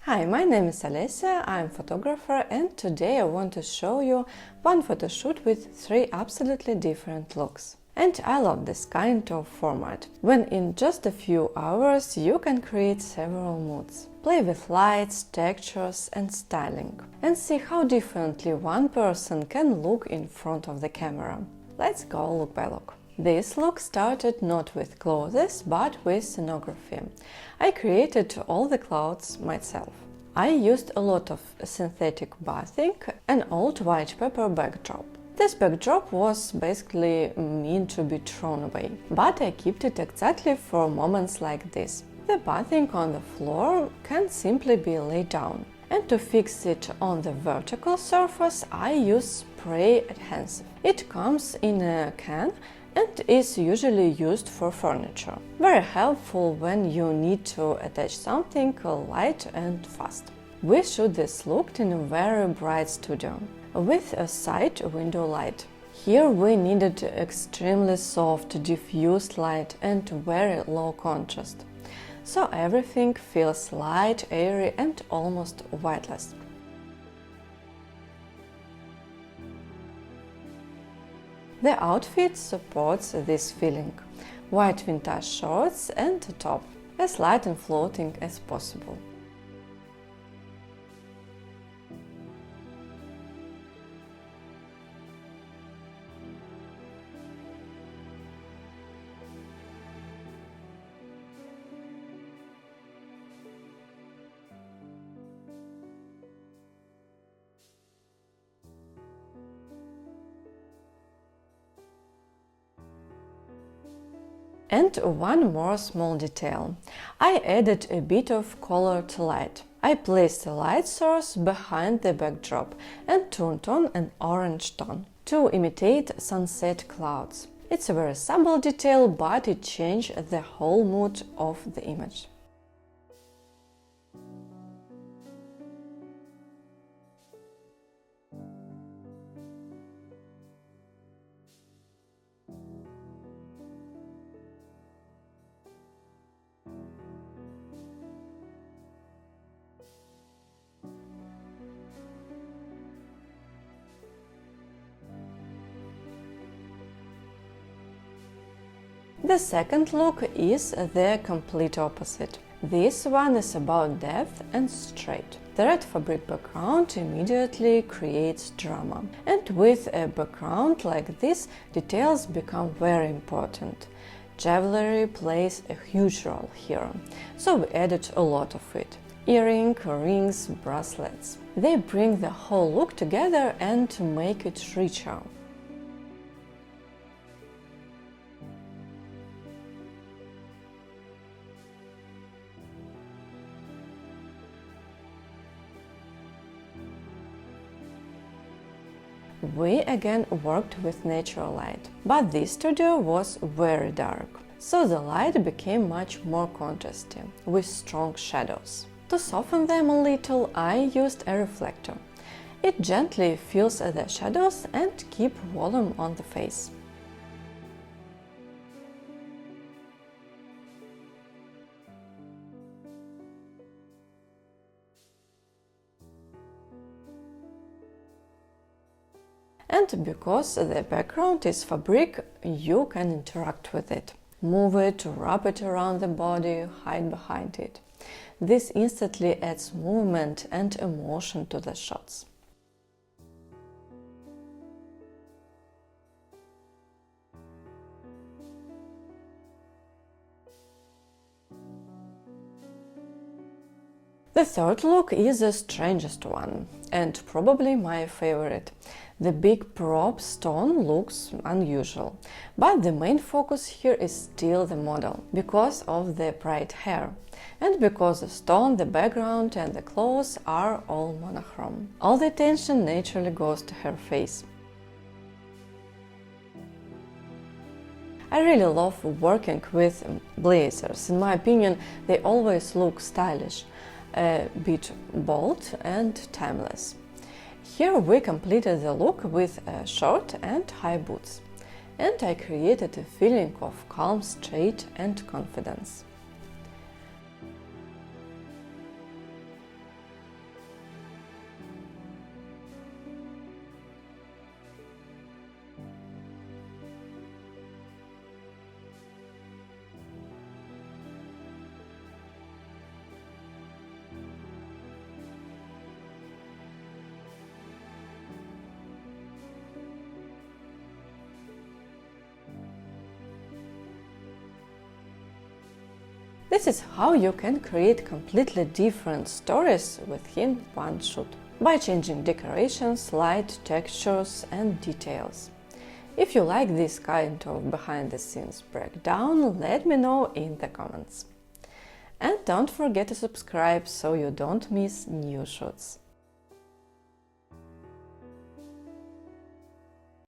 Hi, my name is Alessia, I'm a photographer, and today I want to show you one photo shoot with 3 absolutely different looks. And I love this kind of format, when in just a few hours you can create several moods. Play with lights, textures and styling, and see how differently one person can look in front of the camera. Let's go look by look. This look started not with clothes, but with scenography. I created all the clothes myself. I used a lot of synthetic bathing, an old white paper backdrop. This backdrop was basically meant to be thrown away, but I kept it exactly for moments like this. The bathing on the floor can simply be laid down, and to fix it on the vertical surface I use spray adhesive. It comes in a can and is usually used for furniture. Very helpful when you need to attach something light and fast. We shot this look in a very bright studio, with a side window light. Here we needed extremely soft, diffused light and very low contrast, so everything feels light, airy and almost weightless. The outfit supports this feeling. White vintage shorts and a top, as light and floating as possible. And one more small detail. I added a bit of colored light. I placed a light source behind the backdrop and turned on an orange tone to imitate sunset clouds. It's a very subtle detail, but it changed the whole mood of the image. The second look is the complete opposite. This one is about depth and straight. The red fabric background immediately creates drama, and with a background like this, details become very important. Jewelry plays a huge role here, so we added a lot of it. Earrings, rings, bracelets. They bring the whole look together and make it richer. We again worked with natural light, but this studio was very dark, so the light became much more contrasty, with strong shadows. To soften them a little, I used a reflector. It gently fills the shadows and keeps volume on the face. And because the background is fabric, you can interact with it. Move it, wrap it around the body, hide behind it. This instantly adds movement and emotion to the shots. The third look is the strangest one, and probably my favorite. The big prop stone looks unusual, but the main focus here is still the model, because of the bright hair, and because the stone, the background and the clothes are all monochrome. All the attention naturally goes to her face. I really love working with blazers. In my opinion, they always look stylish, a bit bold and timeless. Here we completed the look with short and high boots, and I created a feeling of calm, straight and confidence. This is how you can create completely different stories within one shoot, by changing decorations, light, textures and details. If you like this kind of behind-the-scenes breakdown, let me know in the comments. And don't forget to subscribe so you don't miss new shoots.